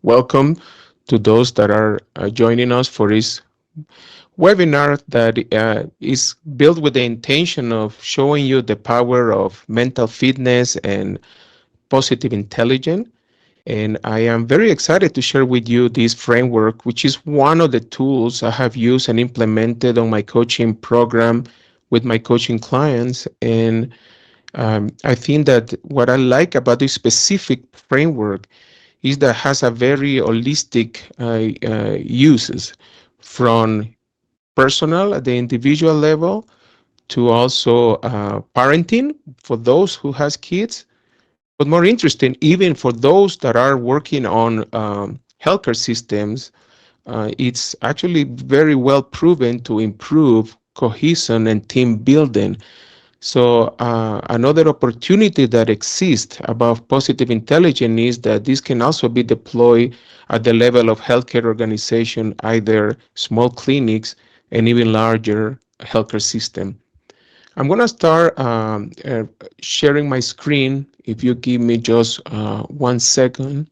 welcome to those that are joining us for this webinar that is built with the intention of showing you the power of mental fitness and positive intelligence. And I am very excited to share with you this framework, which is one of the tools I have used and implemented on my coaching program with my coaching clients. And I think that what I like about this specific framework is that has a very holistic uses from personal at the individual level to also parenting for those who has kids, but more interesting, even for those that are working on healthcare systems, it's actually very well proven to improve cohesion and team building. So another opportunity that exists about positive intelligence is that this can also be deployed at the level of healthcare organization, either small clinics and even larger healthcare system. I'm going to start sharing my screen. If you give me just 1 second.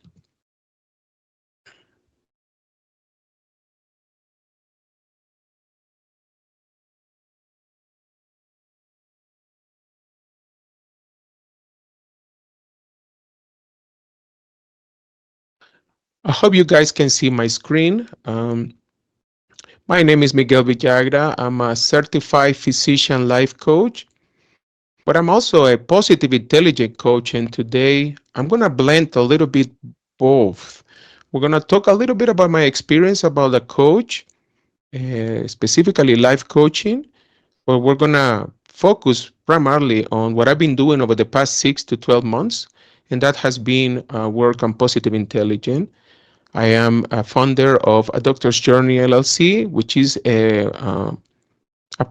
I hope you guys can see my screen. My name is Miguel Villagra. I'm a certified physician life coach, but I'm also a positive intelligence coach. And today I'm going to blend a little bit both. We're going to talk a little bit about my experience about a coach, specifically life coaching, but we're going to focus primarily on what I've been doing over the past 6 to 12 months, and that has been work on positive intelligence. I am a founder of Adoctorsjourney LLC, which is a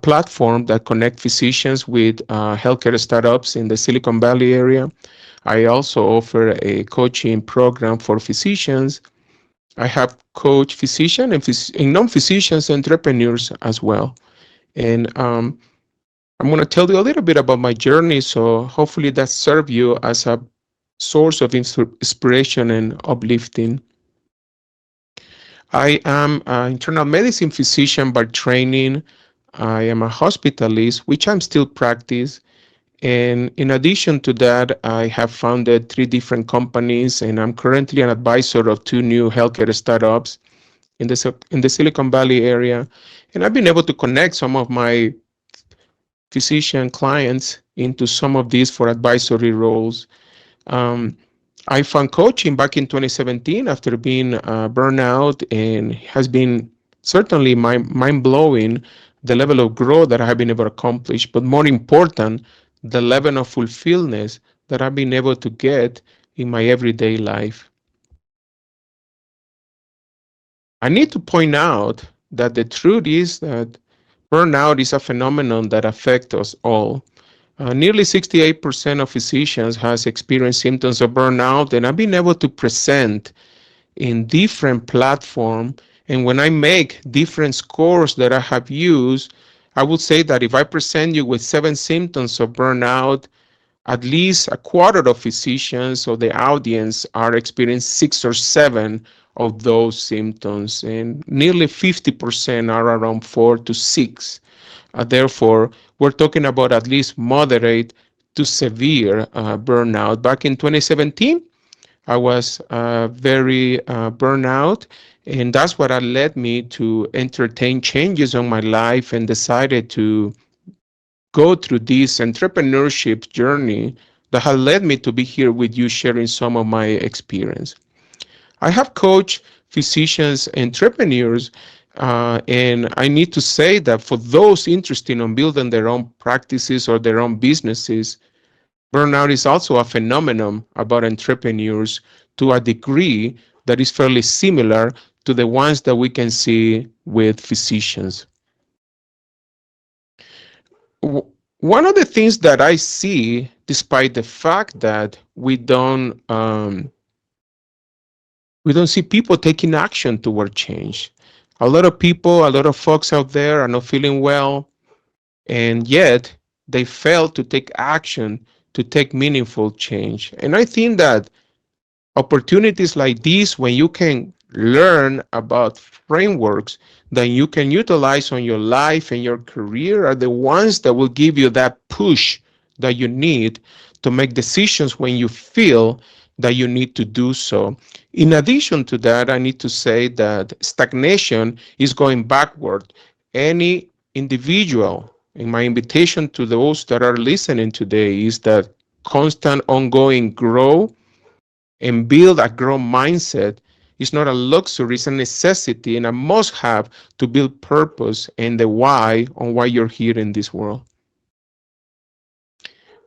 platform that connects physicians with healthcare startups in the Silicon Valley area. I also offer a coaching program for physicians. I have coached physicians and non-physicians entrepreneurs as well. And I'm going to tell you a little bit about my journey, so hopefully that serves you as a source of inspiration and uplifting. I am an internal medicine physician by training. I am a hospitalist, which I'm still practice. And in addition to that, I have founded 3 different companies, and I'm currently an advisor of 2 new healthcare startups in the Silicon Valley area. And I've been able to connect some of my physician clients into some of these for advisory roles. Um, I found coaching back in 2017 after being burnout, and has been certainly mind blowing the level of growth that I have been able to accomplish, but more important, the level of fulfillment that I've been able to get in my everyday life. I need to point out that the truth is that burnout is a phenomenon that affects us all. Nearly 68% of physicians has experienced symptoms of burnout, and I've been able to present in different platforms. And when I make different scores that I have used, I would say that if I present you with 7 symptoms of burnout, at least a quarter of physicians or the audience are experiencing 6 or 7 of those symptoms, and nearly 50% are around 4 to 6. Therefore, we're talking about at least moderate to severe burnout. Back in 2017, I was very burnout, and that's what led me to entertain changes on my life and decided to go through this entrepreneurship journey that has led me to be here with you sharing some of my experience. I have coached physicians, entrepreneurs, and I need to say that for those interested in building their own practices or their own businesses, burnout is also a phenomenon about entrepreneurs to a degree that is fairly similar to the ones that we can see with physicians. One of the things that I see, despite the fact that we don't see people taking action toward change. A lot of people, a lot of folks out there are not feeling well, and yet they fail to take action to take meaningful change. And I think that Opportunities like these, when you can learn about frameworks that you can utilize on your life and your career, are the ones that will give you that push that you need to make decisions when you feel that you need to do so. In addition to that, I need to say that stagnation is going backward. Any individual, and my invitation to those that are listening today is that constant ongoing growth and build a growth mindset is not a luxury, it's a necessity and a must have to build purpose and the why on why you're here in this world.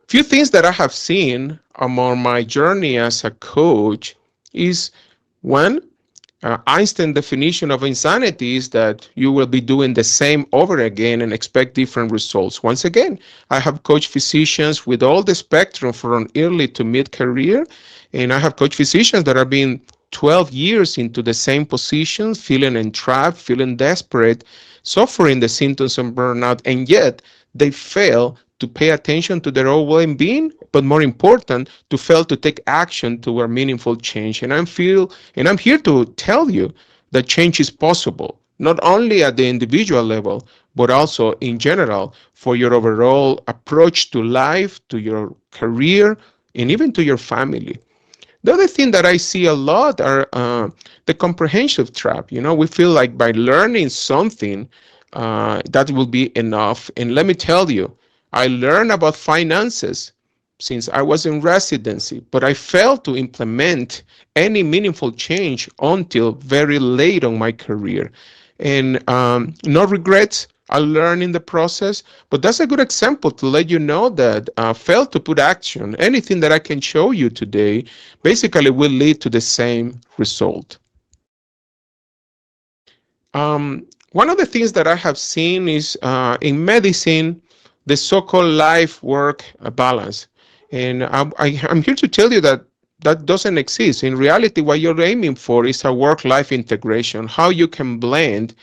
Few things that I have seen among my journey as a coach is one, Einstein's definition of insanity is that you will be doing the same over again and expect different results. Once again, I have coached physicians with all the spectrum from early to mid-career, and I have coached physicians that have been 12 years into the same position, feeling entrapped, feeling desperate, suffering the symptoms of burnout, and yet they fail to pay attention to their own well-being, but more important, to fail to take action toward meaningful change. And I'm here to tell you that change is possible, not only at the individual level, but also in general for your overall approach to life, to your career, and even to your family. The other thing that I see a lot are the comprehensive trap. You know, we feel like by learning something, that will be enough. And let me tell you, I learned about finances since I was in residency, but I failed to implement any meaningful change until very late on my career. And no regrets. I learned in the process, but that's a good example to let you know that fail to put action. Anything that I can show you today basically will lead to the same result. One of the things that I have seen is in medicine, the so-called life-work balance. And I'm here to tell you that that doesn't exist. In reality, what you're aiming for is a work-life integration, how you can blend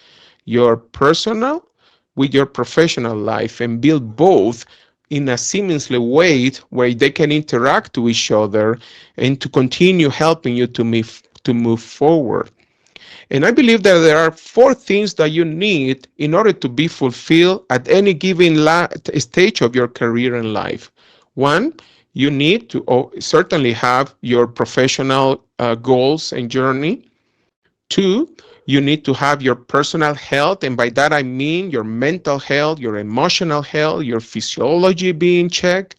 your personal with your professional life and build both in a seamlessly way where they can interact to each other and to continue helping you to move forward. And I believe that there are four things that you need in order to be fulfilled at any given stage of your career and life. One, you need to certainly have your professional goals and journey. Two, you need to have your personal health, and by that I mean your mental health, your emotional health, your physiology being checked.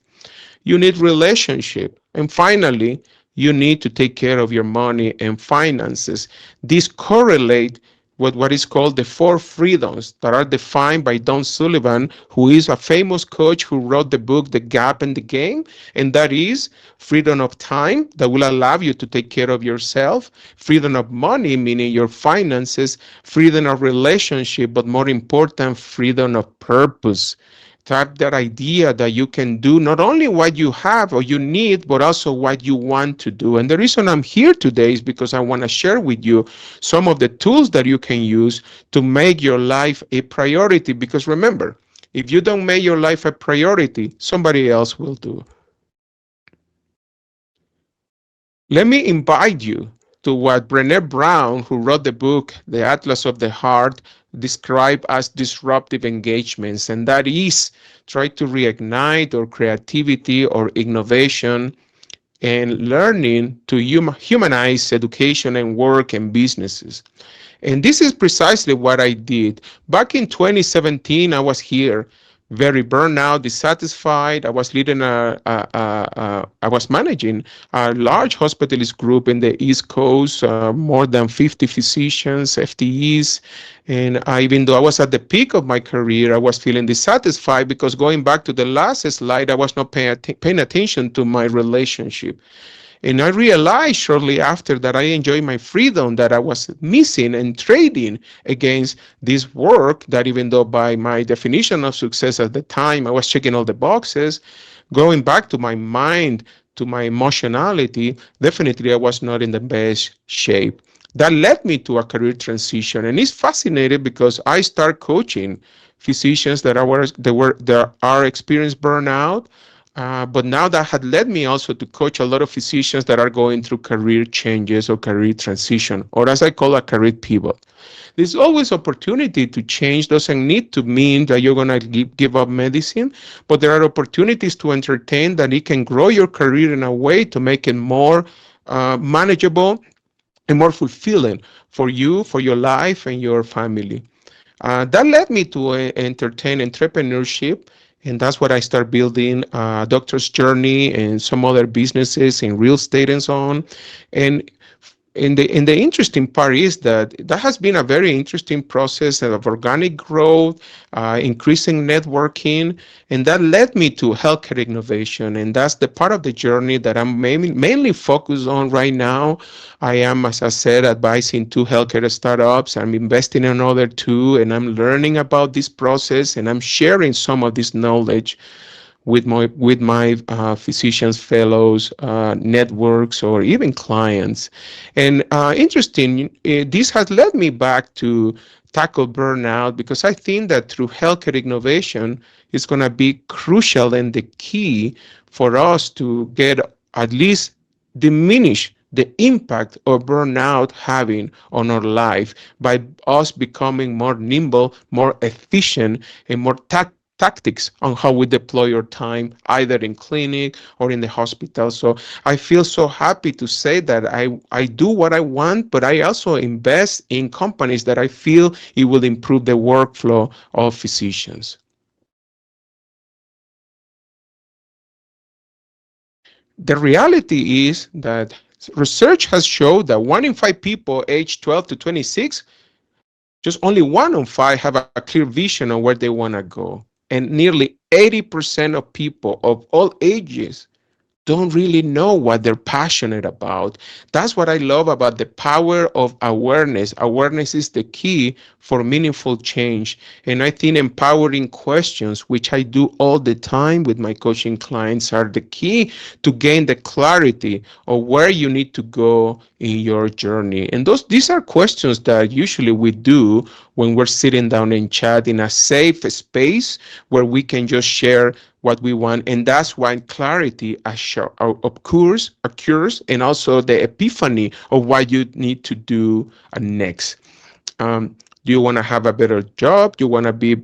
You need relationship. And finally, you need to take care of your money and finances. These correlate with what is called the four freedoms that are defined by Don Sullivan, who is a famous coach who wrote the book The Gap and the Game. And that is freedom of time that will allow you to take care of yourself, freedom of money, meaning your finances, freedom of relationship, but more important, freedom of purpose. Tap that idea that you can do not only what you have or you need, but also what you want to do. And the reason I'm here today is because I want to share with you some of the tools that you can use to make your life a priority. Because remember, if you don't make your life a priority, somebody else will do. Let me invite you to what Brené Brown, who wrote the book, The Atlas of the Heart, described as disruptive engagements, and that is try to reignite our creativity or innovation and learning to humanize education and work and businesses. And this is precisely what I did. Back in 2017, I was here, very burnout, dissatisfied. I was I was managing a large hospitalist group in the East Coast, more than 50 physicians, FTEs. And even though I was at the peak of my career, I was feeling dissatisfied because going back to the last slide, I was not paying attention to my relationship. And I realized shortly after that I enjoyed my freedom that I was missing and trading against this work that, even though by my definition of success at the time, I was checking all the boxes, going back to my mind, to my emotionality, definitely I was not in the best shape. That led me to a career transition. And it's fascinating because I start coaching physicians that are experienced burnout. But now that had led me also to coach a lot of physicians that are going through career changes or career transition, or as I call a career pivot. There's always opportunity to change. Doesn't need to mean that you're going to give up medicine, but there are opportunities to entertain that it can grow your career in a way to make it more manageable and more fulfilling for you, for your life, and your family. That led me to entertain entrepreneurship, and that's what I started building Adoctorsjourney and some other businesses in real estate and so on. And the interesting part is that that has been a very interesting process of organic growth, increasing networking, and that led me to healthcare innovation. And that's the part of the journey that I'm mainly focused on right now. I am, as I said, advising two healthcare startups. I'm investing in another two, and I'm learning about this process, and I'm sharing some of this knowledge with my physicians fellows, networks, or even clients. And interesting, this has led me back to tackle burnout because I think that through healthcare innovation is going to be crucial and the key for us to get at least diminish the impact of burnout having on our life by us becoming more nimble, more efficient, and more tactics on how we deploy our time, either in clinic or in the hospital. So I feel so happy to say that I do what I want, but I also invest in companies that I feel it will improve the workflow of physicians. The reality is that research has shown that 1 in 5 people aged 12 to 26, just only 1 in 5 have a clear vision on where they want to go. And nearly 80% of people of all ages don't really know what they're passionate about. That's what I love about the power of awareness. Awareness is the key for meaningful change. And I think empowering questions, which I do all the time with my coaching clients, are the key to gain the clarity of where you need to go in your journey. And these are questions that usually we do when we're sitting down and chat in a safe space where we can just share what we want. And that's why clarity occurs, and also the epiphany of what you need to do next. Do you want to have a better job? Do you want to be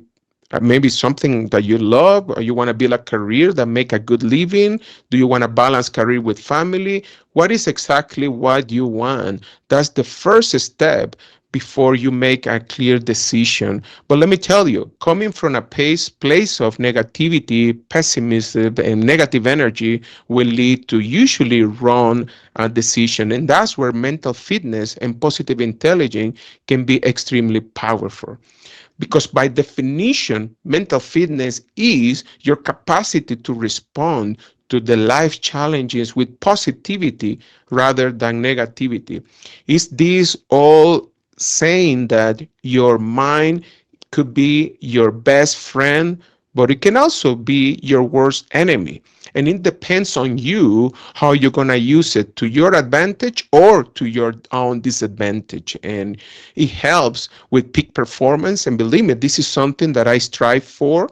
maybe something that you love, or you want to build a career that make a good living? Do you want to balance career with family? What is exactly what you want? That's the first step before you make a clear decision. But let me tell you, coming from a place of negativity, pessimism, and negative energy will lead to usually wrong decision. And that's where mental fitness and positive intelligence can be extremely powerful. Because by definition, mental fitness is your capacity to respond to the life challenges with positivity rather than negativity. Is this all saying that your mind could be your best friend, but it can also be your worst enemy? And it depends on you how you're going to use it to your advantage or to your own disadvantage. And it helps with peak performance. And believe me, this is something that I strive for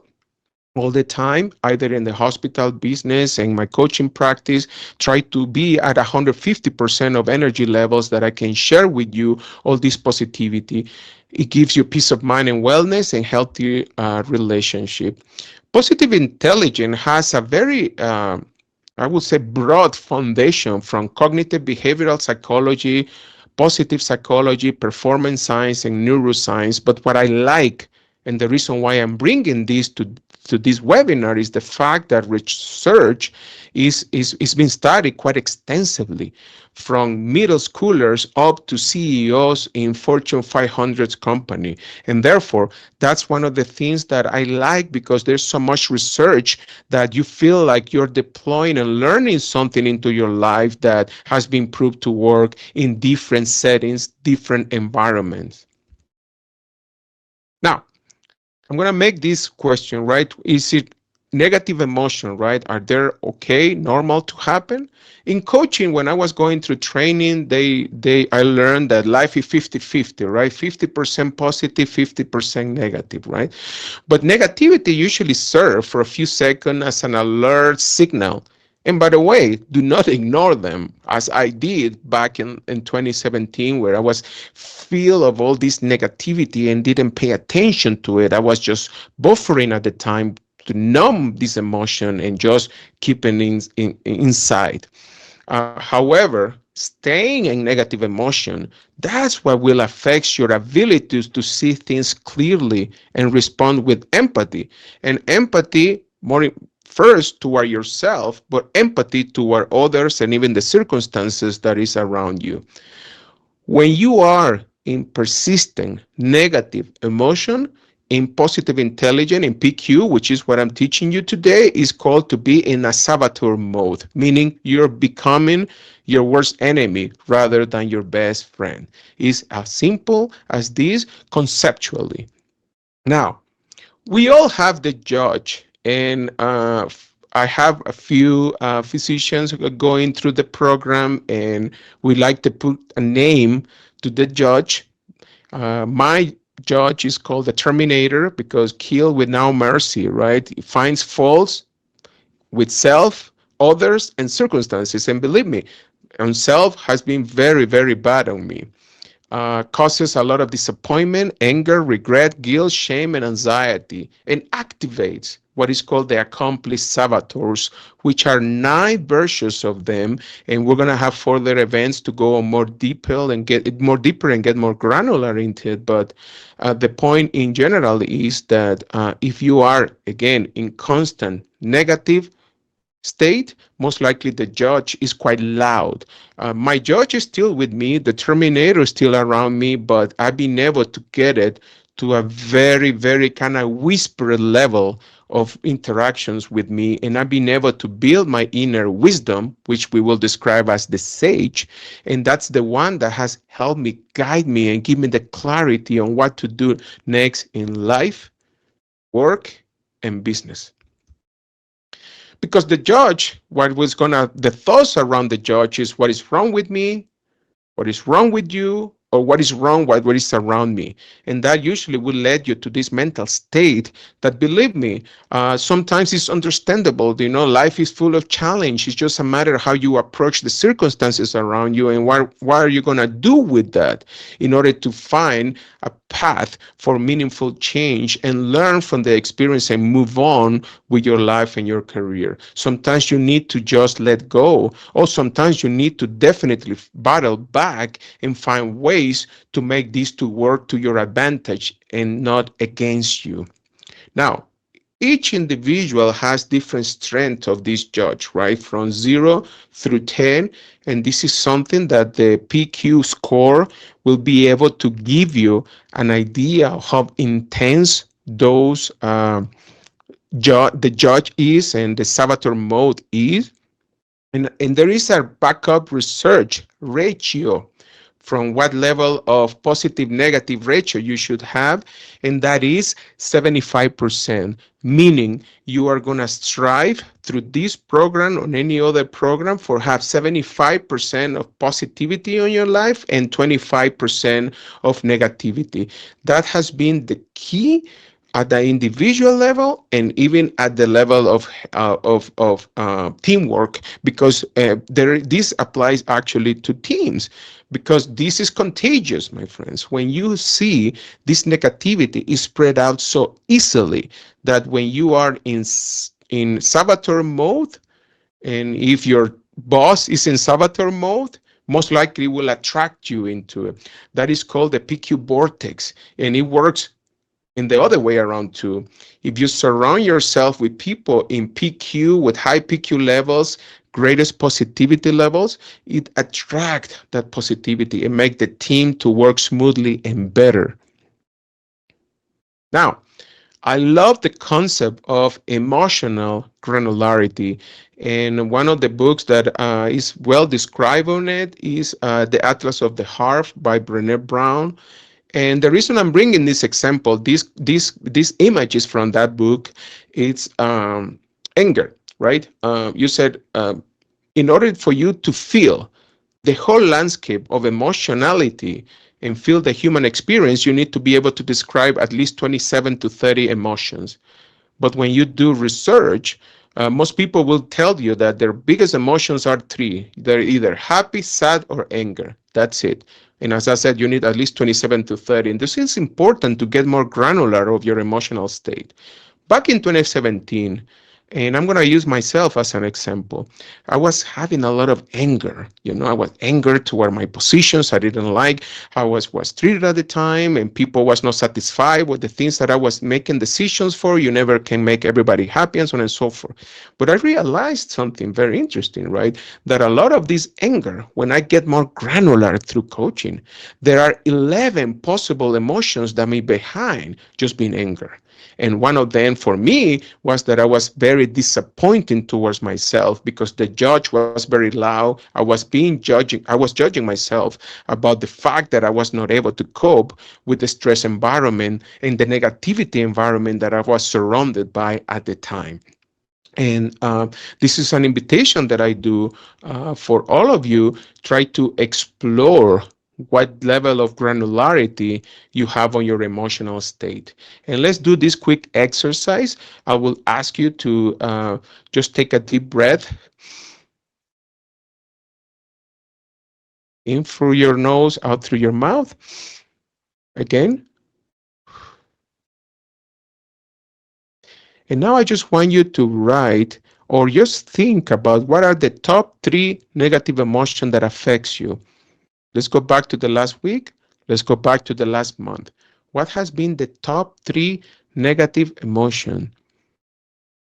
all the time, either in the hospital business and my coaching practice. Try to be at 150% of energy levels that I can share with you all this positivity. It gives you peace of mind and wellness and healthy relationship. Positive intelligence has a very I would say broad foundation from cognitive behavioral psychology, positive psychology, performance science, and neuroscience. But what I like, and the reason why I'm bringing this to this webinar, is the fact that research is being studied quite extensively, from middle schoolers up to CEOs in Fortune 500 company. And therefore, that's one of the things that I like, because there's so much research that you feel like you're deploying and learning something into your life that has been proved to work in different settings, different environments. Now, I'm going to make this question, right? Is it negative emotion, right? Are they okay, normal to happen? In coaching, when I was going through training, I learned that life is 50-50, right? 50% positive, 50% negative, right? But negativity usually serves for a few seconds as an alert signal. And by the way, do not ignore them, as I did back in 2017, where I was full of all this negativity and didn't pay attention to it. I was just buffering at the time to numb this emotion and just keeping inside. However, staying in negative emotion, that's what will affect your ability to see things clearly and respond with empathy. And empathy, first toward yourself, but empathy toward others and even the circumstances that is around you. When you are in persistent negative emotion, in positive intelligence, in PQ, which is what I'm teaching you today, is called to be in a saboteur mode, meaning you're becoming your worst enemy rather than your best friend. It's as simple as this conceptually. Now, we all have the judge, and I have a few physicians going through the program, and we like to put a name to the judge. My judge is called the Terminator because kill with no mercy, right? He finds faults with self, others, and circumstances. And believe me, on self has been very, very bad on me. Causes a lot of disappointment, anger, regret, guilt, shame, and anxiety, and activates what is called the accomplished saboteurs, which are 9 versions of them. And we're going to have further events to go more deeper and get it more deeper and get more granular into it. But the point in general is that if you are, again, in constant negative state, most likely the judge is quite loud. My judge is still with me, the Terminator is still around me, but I've been able to get it to a very, very kind of whispered level of interactions with me. And I've been able to build my inner wisdom, which we will describe as the sage. And that's the one that has helped me, guide me, and give me the clarity on what to do next in life, work, and business. Because the judge, the thoughts around the judge is what is wrong with me, what is wrong with you, or what is wrong with what is around me. And that usually will lead you to this mental state that, believe me, sometimes it's understandable. You know, life is full of challenge. It's just a matter of how you approach the circumstances around you and what are you going to do with that in order to find a path for meaningful change and learn from the experience and move on with your life and your career. Sometimes you need to just let go, or sometimes you need to definitely battle back and find ways to make these to work to your advantage and not against you. Now, each individual has different strength of this judge, right? From 0 through 10. And this is something that the PQ score will be able to give you an idea of how intense those the judge is and the saboteur mode is. And there is a backup research ratio from what level of positive negative ratio you should have, and that is 75%, meaning you are going to strive through this program or any other program for have 75% of positivity on your life and 25% of negativity. That has been the key at the individual level and even at the level of teamwork, because this applies actually to teams, because this is contagious, my friends. When you see this negativity is spread out so easily that when you are in saboteur mode, and if your boss is in saboteur mode, most likely will attract you into it. That is called the PQ vortex, and it works in the other way around too. If you surround yourself with people in PQ with high PQ levels, greatest positivity levels, it attracts that positivity and make the team to work smoothly and better. Now, I love the concept of emotional granularity. And one of the books that is well described on it is The Atlas of the Heart by Brené Brown. And the reason I'm bringing this example, these images from that book, it's anger, right? You said in order for you to feel the whole landscape of emotionality and feel the human experience, you need to be able to describe at least 27 to 30 emotions. But when you do research, most people will tell you that their biggest emotions are three. They're either happy, sad, or anger. That's it. And as I said, you need at least 27 to 30. And this is important to get more granular of your emotional state. Back in 2017, and I'm going to use myself as an example, I was having a lot of anger. I was angered toward my positions. I didn't like how I was treated at the time, and people was not satisfied with the things that I was making decisions for. You never can make everybody happy, and so on and so forth. But I realized something very interesting, right? That a lot of this anger, when I get more granular through coaching, there are 11 possible emotions that may be behind just being anger. And one of them for me was that I was very disappointed towards myself because the judge was very loud. I was judging myself about the fact that I was not able to cope with the stress environment and the negativity environment that I was surrounded by at the time. And this is an invitation that I do for all of you. Try to explore what level of granularity you have on your emotional state. And let's do this quick exercise. I will ask you to just take a deep breath in through your nose, out through your mouth. Again. And now I just want you to write or just think about what are the top three negative emotions that affects you. Let's go back to the last week. Let's go back to the last month. What has been the top three negative emotion?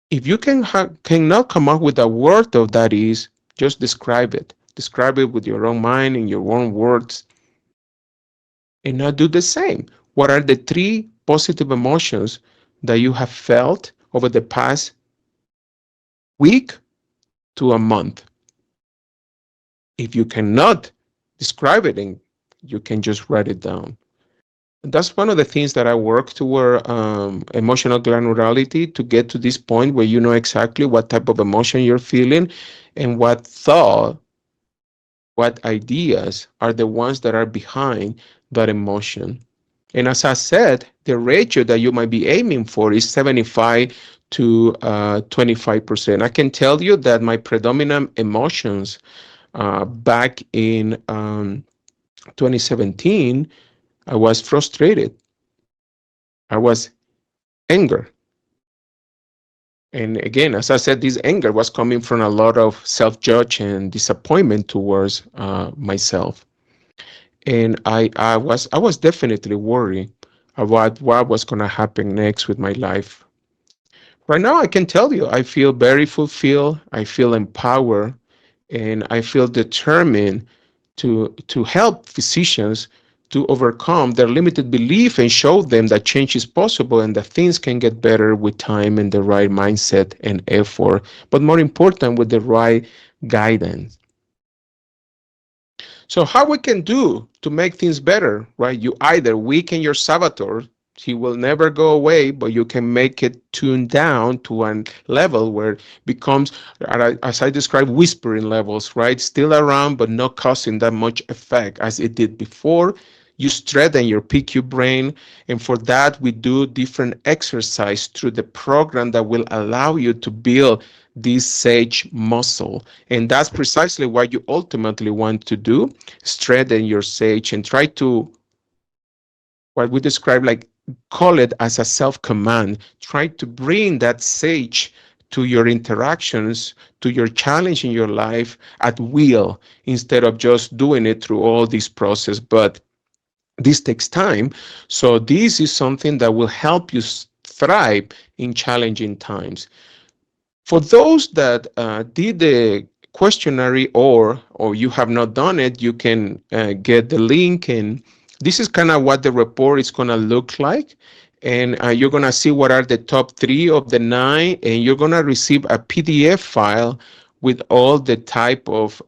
If you cannot come up with a word of that is, just describe it. Describe it with your own mind in your own words. And now do the same. What are the three positive emotions that you have felt over the past week to a month? If you cannot describe it, and you can just write it down. That's one of the things that I work toward, emotional granularity, to get to this point where you know exactly what type of emotion you're feeling and what thought, what ideas are the ones that are behind that emotion. And as I said, the ratio that you might be aiming for is 75 to 25%. I can tell you that my predominant emotions back in 2017, I was frustrated. I was anger. And again, as I said, this anger was coming from a lot of self-judge and disappointment towards myself. And I was definitely worried about what was going to happen next with my life. Right now, I can tell you, I feel very fulfilled. I feel empowered, and I feel determined to help physicians to overcome their limited belief and show them that change is possible and that things can get better with time and the right mindset and effort, but more important, with the right guidance. So how we can do to make things better, right? You either weaken your saboteur, he will never go away, but you can make it tune down to a level where it becomes, as I described, whispering levels, right? Still around, but not causing that much effect as it did before. You strengthen your PQ brain, and for that we do different exercise through the program that will allow you to build this sage muscle. And that's precisely what you ultimately want to do: strengthen your sage and try to, what we describe, like, call it as a self-command. Try to bring that sage to your interactions, to your challenge in your life at will, instead of just doing it through all this process. But this takes time. So this is something that will help you thrive in challenging times. For those that did the questionnaire, or you have not done it, you can get the link, and this is kind of what the report is going to look like. And you're going to see what are the top three of the nine, and you're going to receive a PDF file with all the type of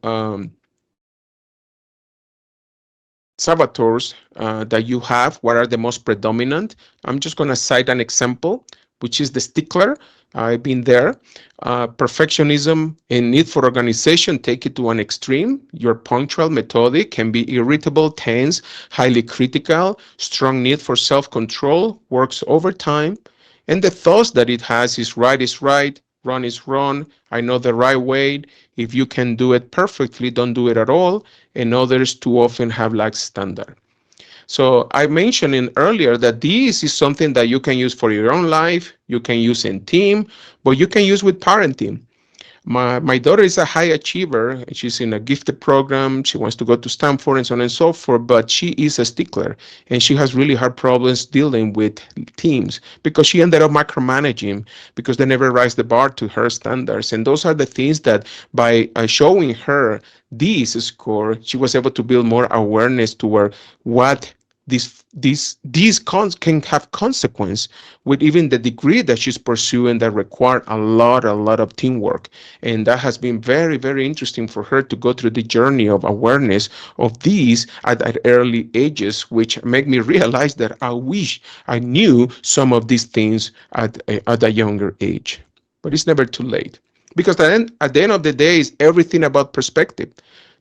saboteurs that you have. What are the most predominant? I'm just going to cite an example, which is the stickler. I've been there. Perfectionism and need for organization take it to an extreme. Your punctual, methodic, can be irritable, tense, highly critical, strong need for self control, works overtime. And the thoughts that it has is right, wrong is wrong, I know the right way. If you can do it perfectly, don't do it at all. And others too often have lax standard. So I mentioned in earlier that this is something that you can use for your own life, you can use in team, but you can use with parenting. My daughter is a high achiever. She's in a gifted program. She wants to go to Stanford and so on and so forth, but she is a stickler and she has really hard problems dealing with teams because she ended up micromanaging because they never raised the bar to her standards. And those are the things that by showing her this score, she was able to build more awareness toward what these can have consequence with even the degree that she's pursuing that require a lot of teamwork. And that has been very, very interesting for her to go through the journey of awareness of these at early ages, which make me realize that I wish I knew some of these things at a younger age. But it's never too late. Because at the end of the day, it's everything about perspective.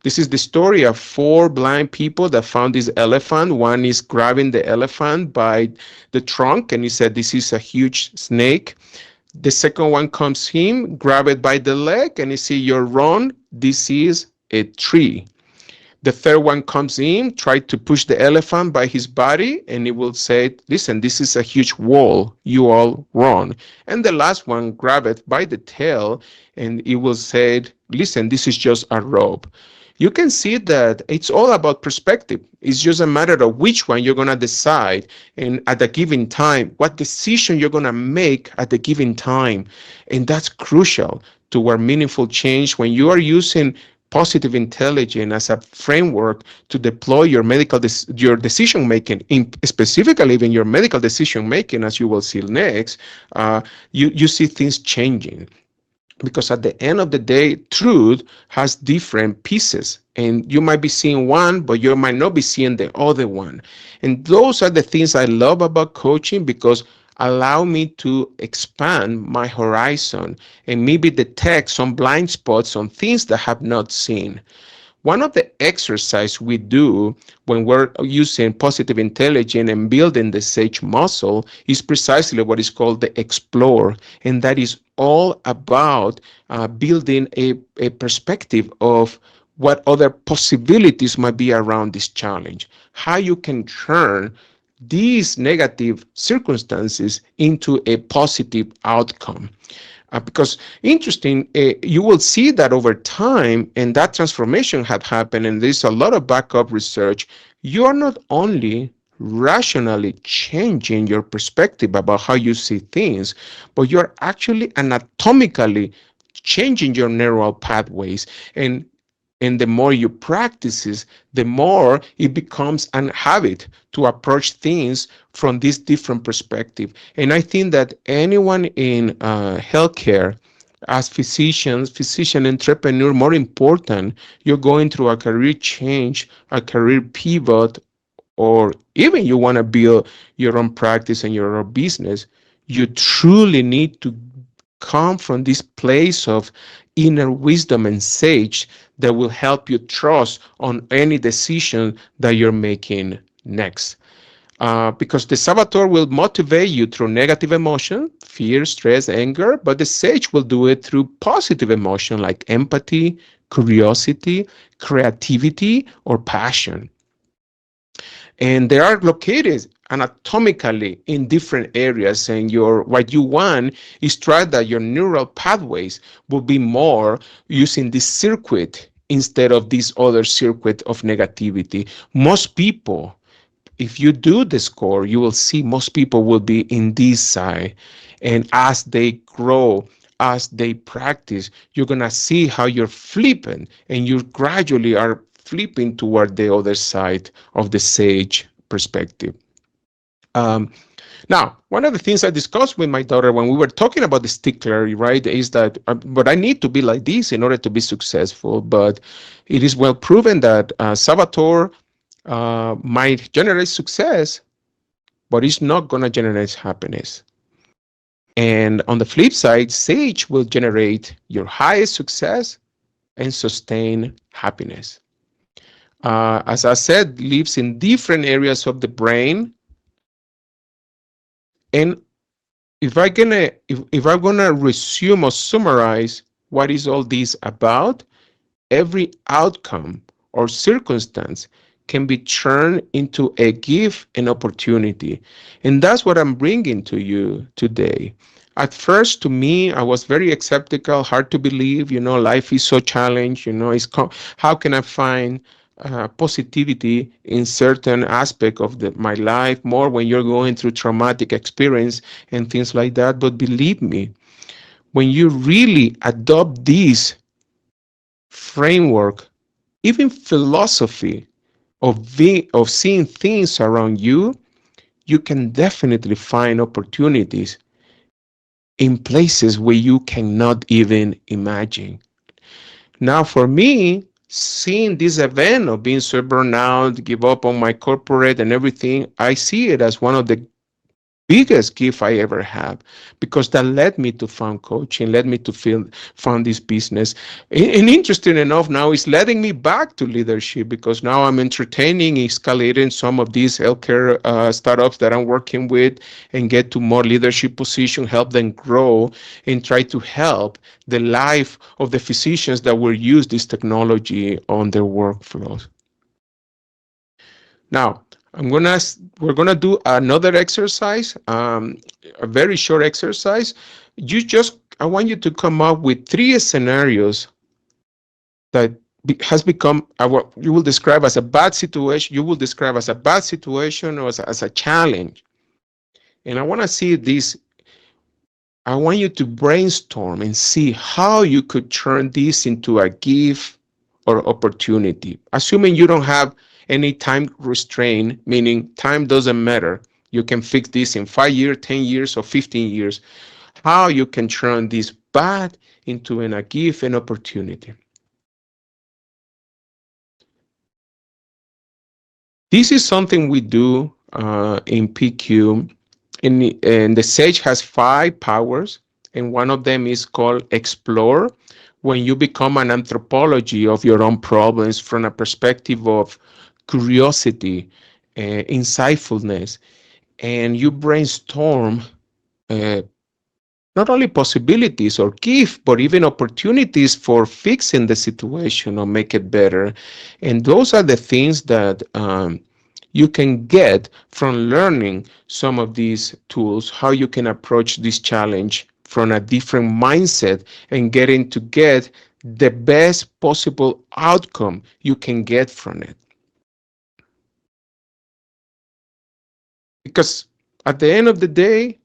This is the story of four blind people that found this elephant. One is grabbing the elephant by the trunk, and he said, "This is a huge snake." The second one comes in, grab it by the leg, and he see, "You're wrong. This is a tree." The third one comes in, try to push the elephant by his body, and he will say, "Listen, this is a huge wall. You all wrong." And the last one grab it by the tail, and he will say, "Listen, this is just a rope." You can see that it's all about perspective. It's just a matter of which one you're going to decide and at a given time, what decision you're going to make at the given time. And that's crucial to our meaningful change when you are using positive intelligence as a framework to deploy your decision making, in specifically even your medical decision making, as you will see next. You see things changing because at the end of the day, truth has different pieces, and you might be seeing one, but you might not be seeing the other one. And those are the things I love about coaching because allow me to expand my horizon and maybe detect some blind spots, some things that I have not seen. One of the exercise we do when we're using positive intelligence and building the sage muscle is precisely what is called the explore. And that is all about building a perspective of what other possibilities might be around this challenge, how you can turn these negative circumstances into a positive outcome. Because interesting, you will see that over time, and that transformation had happened, and there's a lot of backup research. You are not only rationally changing your perspective about how you see things, but you're actually anatomically changing your neural pathways. And the more you practice it, the more it becomes an habit to approach things from this different perspective. And I think that anyone in healthcare, as physician, entrepreneur, more important, you're going through a career change, a career pivot, or even you want to build your own practice and your own business, you truly need to come from this place of inner wisdom and sage that will help you trust on any decision that you're making next. Because the saboteur will motivate you through negative emotion, fear, stress, anger, but the sage will do it through positive emotion like empathy, curiosity, creativity, or passion. And they are located anatomically in different areas, and your what you want is try that your neural pathways will be more using this circuit instead of this other circuit of negativity. Most people, if you do the score, you will see most people will be in this side. And as they grow, as they practice, you're going to see how you're flipping and you gradually are flipping toward the other side of the sage perspective. Um, Now, one of the things I discussed with my daughter when we were talking about the stickler, right, is that, but I need to be like this in order to be successful. But it is well proven that saboteur might generate success, but it's not going to generate happiness. And on the flip side, Sage will generate your highest success and sustain happiness. As I said, lives in different areas of the brain. And if I'm gonna resume or summarize what is all this about, every outcome or circumstance can be turned into a gift and opportunity. And that's what I'm bringing to you today. At first, to me, I was very skeptical, hard to believe, life is so challenged, how can I find positivity in certain aspect of my life, more when you're going through traumatic experience and things like that. But believe me, when you really adopt this framework, even philosophy of seeing things around you, you can definitely find opportunities in places where you cannot even imagine. Now, for me, seeing this event of being so burned out, give up on my corporate and everything, I see it as one of the biggest gift I ever have, because that led me to found coaching, led me to found this business. And interesting enough, now it's letting me back to leadership, because now I'm entertaining, escalating some of these healthcare startups that I'm working with and get to more leadership position, help them grow and try to help the life of the physicians that will use this technology on their workflows. Now, we're gonna do another exercise, a very short exercise. I want you to come up with three scenarios that has become what you will describe as a bad situation. You will describe as a bad situation or as a challenge. And I want to see this. I want you to brainstorm and see how you could turn this into a gift or opportunity. Assuming you don't have any time restraint, meaning time doesn't matter. You can fix this in 5 years, 10 years, or 15 years. How you can turn this bad into a gift and opportunity. This is something we do in PQ. And the Sage has 5 powers, and one of them is called Explore. When you become an anthropology of your own problems from a perspective of curiosity, insightfulness, and you brainstorm uh, not only possibilities or gift, but even opportunities for fixing the situation or make it better. And those are the things that you can get from learning some of these tools, how you can approach this challenge from a different mindset and get the best possible outcome you can get from it. Because at the end of the day,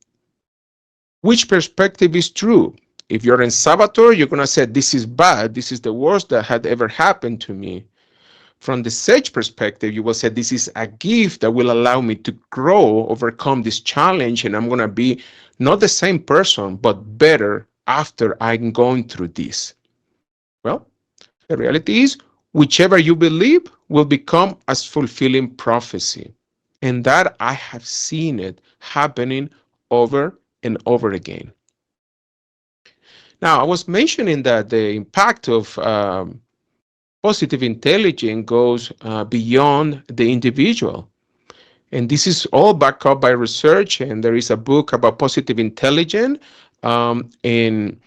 which perspective is true? If you're in saboteur, you're going to say, this is bad. This is the worst that had ever happened to me. From the sage perspective, you will say, this is a gift that will allow me to grow, overcome this challenge, and I'm going to be not the same person, but better after I'm going through this. Well, the reality is, whichever you believe will become as fulfilling prophecy. And that I have seen it happening over and over again. Now, I was mentioning that the impact of positive intelligence goes beyond the individual. And this is all backed up by research. And there is a book about positive intelligence. And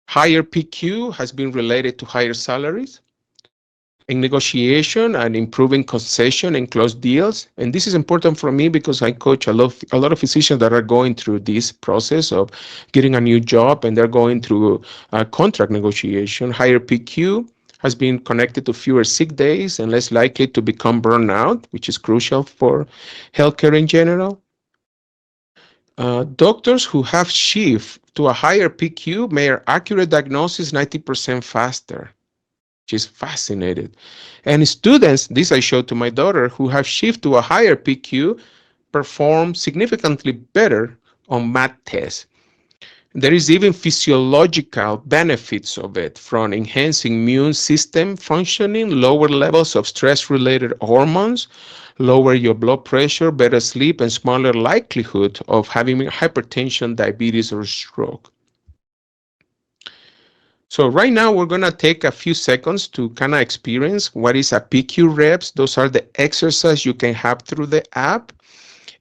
higher PQ has been related to higher salaries in negotiation and improving concession and close deals. And this is important for me because I coach a lot of physicians that are going through this process of getting a new job, and they're going through contract negotiation. Higher PQ has been connected to fewer sick days and less likely to become burnout, which is crucial for healthcare in general. Doctors who have shift to a higher PQ make accurate diagnosis 90% faster. She's fascinated. And students, this I showed to my daughter, who have shift to a higher PQ, perform significantly better on math tests. There is even physiological benefits of it, from enhancing immune system functioning, lower levels of stress-related hormones, lower your blood pressure, better sleep, and smaller likelihood of having hypertension, diabetes, or stroke. So right now we're going to take a few seconds to kind of experience what is a PQ reps. Those are the exercises you can have through the app.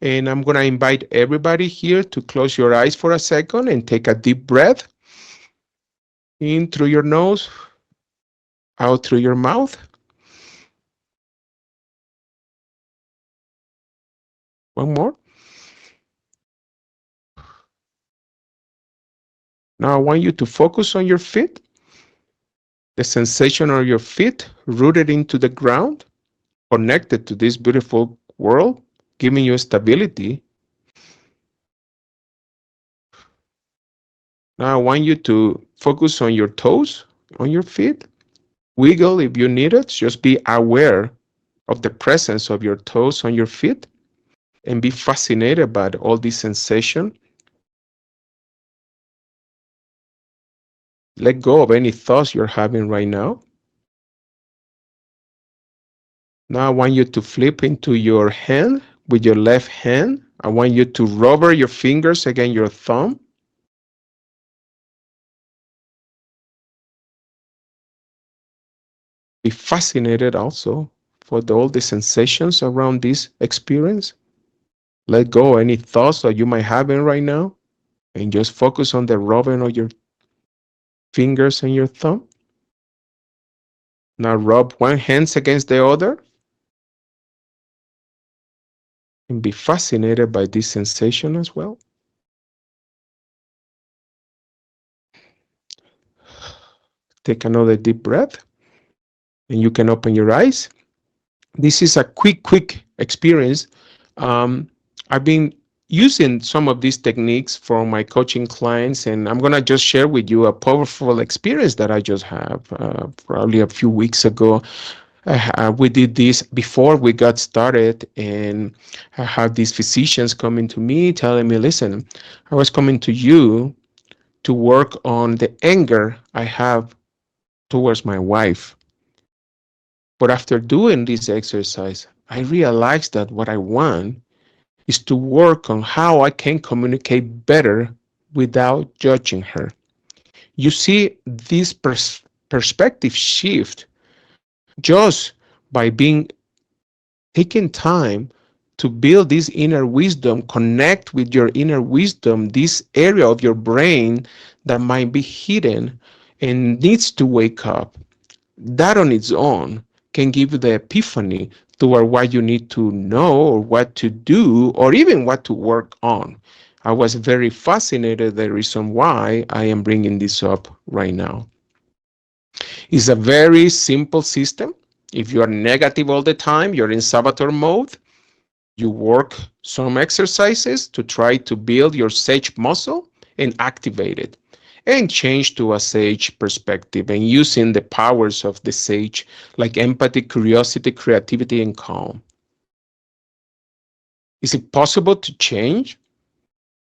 And I'm going to invite everybody here to close your eyes for a second and take a deep breath in through your nose, out through your mouth. One more. Now I want you to focus on your feet, the sensation of your feet rooted into the ground, connected to this beautiful world, giving you stability. Now I want you to focus on your toes, on your feet. Wiggle if you need it. Just be aware of the presence of your toes on your feet and be fascinated by all this sensation. Let go of any thoughts you're having right now. Now I want you to flip into your hand with your left hand. I want you to rub your fingers against your thumb. Be fascinated also for all the sensations around this experience. Let go of any thoughts that you might have in right now and just focus on the rubbing of your fingers and your thumb. Now rub one hand against the other and be fascinated by this sensation as well. Take another deep breath and you can open your eyes. This is a quick experience. I've been using some of these techniques for my coaching clients, and I'm going to just share with you a powerful experience that I just have probably a few weeks ago. We did this before we got started, and I had these physicians coming to me telling me, listen, I was coming to you to work on the anger I have towards my wife. But after doing this exercise, I realized that what I want is to work on how I can communicate better without judging her. You see, this perspective shift just by being taking time to build this inner wisdom, connect with your inner wisdom, this area of your brain that might be hidden and needs to wake up. That on its own can give you the epiphany toward what you need to know or what to do or even what to work on. I was very fascinated the reason why I am bringing this up right now. It's a very simple system. If you are negative all the time, you're in saboteur mode, you work some exercises to try to build your sage muscle and activate it and change to a sage perspective and using the powers of the sage like empathy, curiosity, creativity, and calm. Is it possible to change?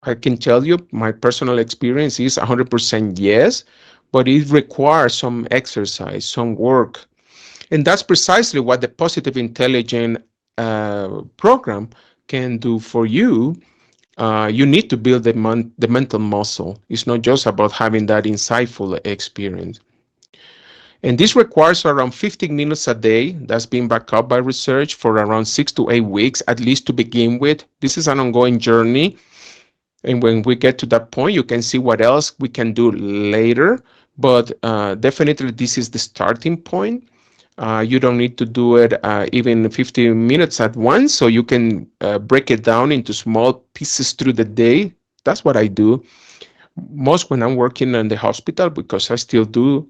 I can tell you my personal experience is 100% yes, but it requires some exercise, some work. And that's precisely what the positive intelligence program can do for you. You need to build the mental muscle. It's not just about having that insightful experience. And this requires around 15 minutes a day. That's been backed up by research for around 6 to 8 weeks, at least to begin with. This is an ongoing journey. And when we get to that point, you can see what else we can do later. But definitely, this is the starting point. You don't need to do it even 15 minutes at once, so you can break it down into small pieces through the day. That's what I do most when I'm working in the hospital, because I still do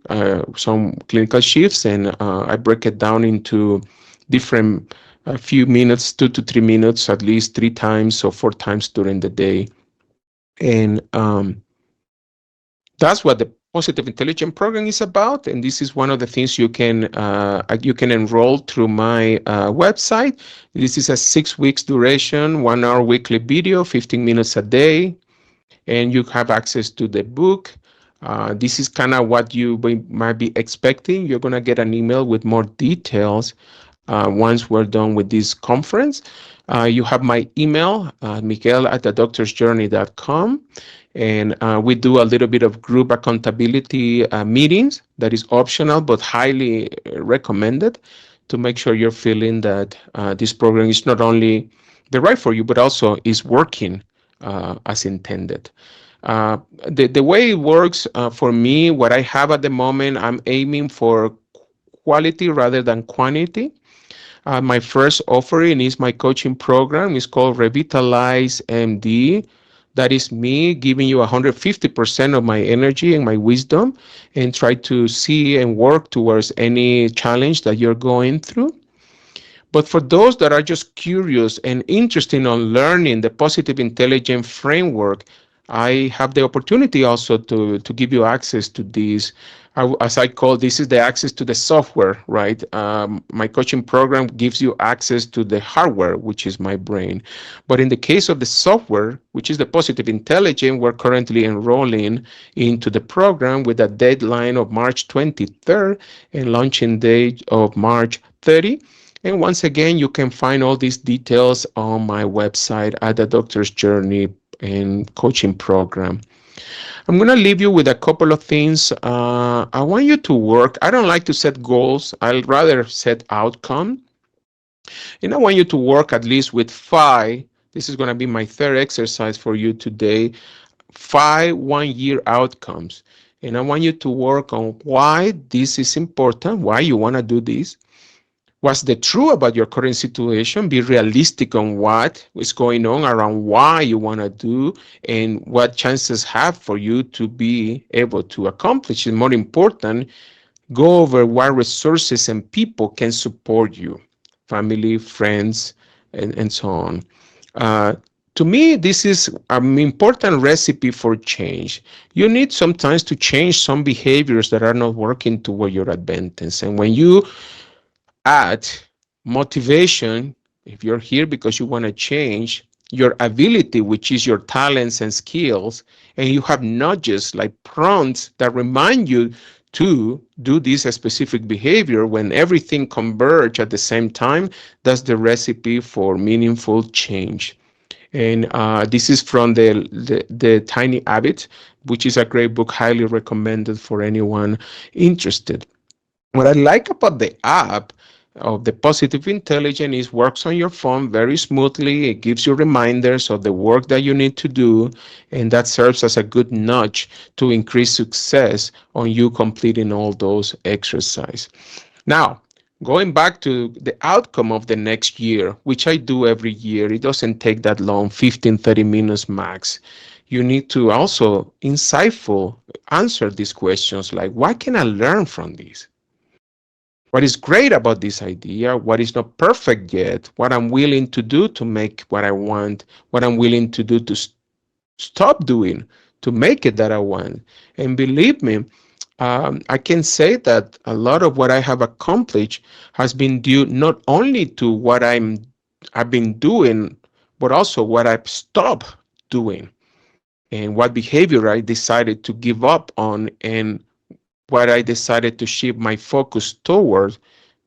some clinical shifts, and I break it down into different few minutes, 2 to 3 minutes, at least 3 times or 4 times during the day. And that's what the positive intelligence program is about, and this is one of the things you can enroll through my website. This is a 6 weeks duration, 1 hour weekly video, 15 minutes a day, and you have access to the book. This is kind of what you might be expecting. You're going to get an email with more details once we're done with this conference. You have my email, Miguel at adoctorsjourney.com. And we do a little bit of group accountability meetings that is optional but highly recommended to make sure you're feeling that this program is not only the right for you, but also is working as intended. Uh, the way it works for me, what I have at the moment, I'm aiming for quality rather than quantity. My first offering is my coaching program. It's called Revitalize MD. That is me giving you 150% of my energy and my wisdom and try to see and work towards any challenge that you're going through. But for those that are just curious and interested in learning the positive intelligence framework, I have the opportunity also to give you access to this. As I call this is the access to the software, right? My coaching program gives you access to the hardware, which is my brain. But in the case of the software, which is the positive intelligence, we're currently enrolling into the program with a deadline of March 23rd and launching date of March 30. And once again, you can find all these details on my website at the Doctor's Journey and coaching program. I'm going to leave you with a couple of things. I want you to work. I don't like to set goals. I'd rather set outcome. And I want you to work at least with five. This is going to be my third exercise for you today. 5 1 year outcomes. And I want you to work on why this is important, why you want to do this. What's the truth about your current situation? Be realistic on what is going on around why you want to do and what chances have for you to be able to accomplish. And more important, go over what resources and people can support you, family, friends, and so on. Uh, to me, this is an important recipe for change. You need sometimes to change some behaviors that are not working toward your advantage. And when you add motivation, if you're here because you want to change your ability, which is your talents and skills, and you have nudges like prompts that remind you to do this specific behavior when everything converge at the same time, that's the recipe for meaningful change. And this is from the Tiny Habit, which is a great book, highly recommended for anyone interested. What I like about the app of the positive intelligence is works on your phone very smoothly. It gives you reminders of the work that you need to do, and that serves as a good nudge to increase success on you completing all those exercises. Now, going back to the outcome of the next year, which I do every year, it doesn't take that long, 15 30 minutes max. You need to also insightful answer these questions like, what can I learn from this? What is great about this idea, what is not perfect yet, what I'm willing to do to make what I want, what I'm willing to do to stop doing to make it that I want. And believe me, I can say that a lot of what I have accomplished has been due not only to what I've been doing, but also what I've stopped doing and what behavior I decided to give up on and what I decided to shift my focus towards,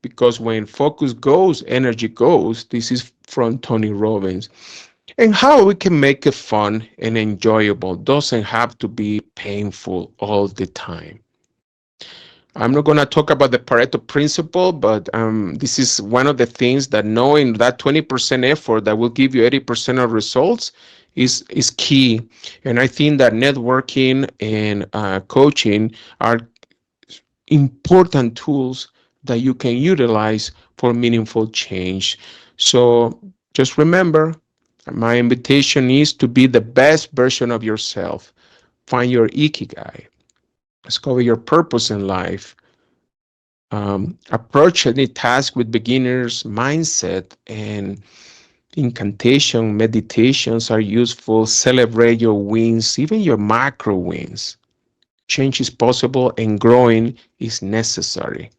because when focus goes, energy goes. This is from Tony Robbins. And how we can make it fun and enjoyable doesn't have to be painful all the time. I'm not going to talk about the Pareto principle, but this is one of the things that knowing that 20% effort that will give you 80% of results is key. And I think that networking and coaching are important tools that you can utilize for meaningful change. So just remember, my invitation is to be the best version of yourself. Find your ikigai, discover your purpose in life, approach any task with beginner's mindset, and incantation meditations are useful. Celebrate your wins, even your macro wins. Change is possible and growing is necessary.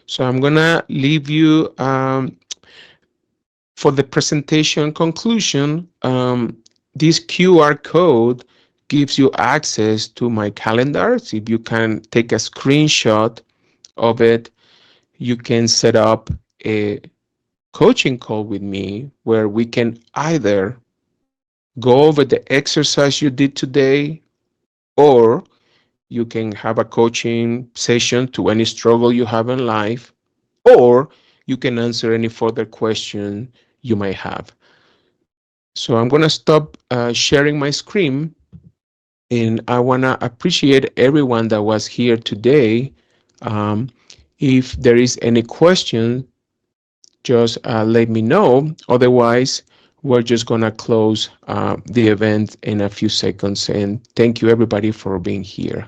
So I'm gonna leave you for the presentation conclusion. This QR code gives you access to my calendars. If you can take a screenshot of it, you can set up a coaching call with me where we can either go over the exercise you did today, or you can have a coaching session to any struggle you have in life, or you can answer any further question you might have. So I'm going to stop sharing my screen, and I want to appreciate everyone that was here today. Um, if there is any question, just let me know. Otherwise, we're just going to close the event in a few seconds. And thank you, everybody, for being here.